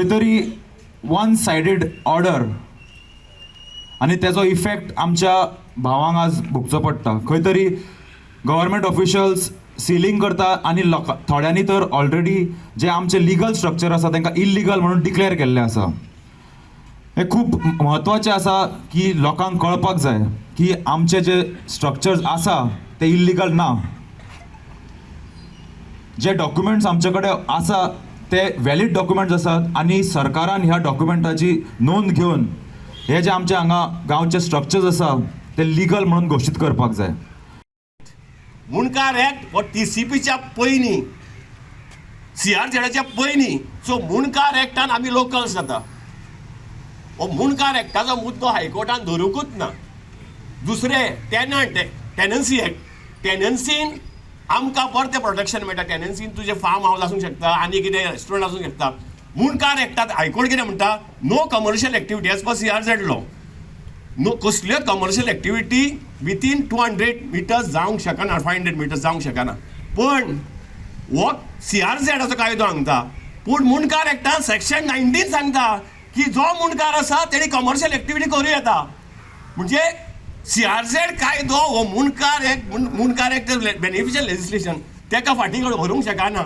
खंय तरी one sided order आनी तेजो इफेक्ट आमच्या भावांक आज भोगचो पडटा. खंय तरी गव्हर्मेंट ऑफिशल्स सिलींग करता आनी थोड्यांनी तर ऑलरेडी जे आमचे लिगल स्ट्रक्चर आसा तांकां इल्लिगल म्हणून डिक्लेअर केल्लें आसा. हें खूब म्हत्वाचें आसा की लोकांक कळपाक जाय की आमचे जे स्ट्रक्चर्स आसा ते इल्लिगल ना. जे डॉक्युमेंट्स आमचे कडेन आसा ते वॅलीड डॉक्युमेंट्स आसात आनी सरकारान ह्या डॉक्युमेंटाची नोंद घेवन हे जे आमचे हांगा गांवचे स्ट्रक्चर्स आसा ते लिगल म्हणून घोशीत करपाक जाय. मुणकार ऍक्ट हो TCPच्या पयलीं CRZच्या पयलीं. सो मुणकार ऍक्टान आमी लोकल्स जाता. हो मुणकार ऍक्टाचो मुद्दो हायकोर्टान धरूंकूच ना. दुसरें टेनन्सी ऍक्ट. टेनन्सीन आमकां परतें प्रोटेक्शन मेळटा. टेनन्सीन तुजें फार्म हावस आसूंक शकता आनी कितें रेस्टॉरंट आसूंक शकता. मुणकार ऍक्टात हायकोर्ट कितें म्हणटा, no commercial activity as per CRZ law. No कसल्यो कमर्शियल एक्टिविटी विथीन 200 मिटर्स जावंक शकना, 500 मिटर्स जावंक शकना. पण हो CRZचो कायदो सांगता. पूण मुणकार ऍक्टान सेक्शन 19 सांगता की जो मुणकार आसा तेणी कमर्शियल एक्टिविटी करूं येता. म्हणजे CRZ कायदो हो मुणकार ऍक्ट बेनिफिशियल लेजिस्लेशन तेका फाटीं व्हरूंक शकना.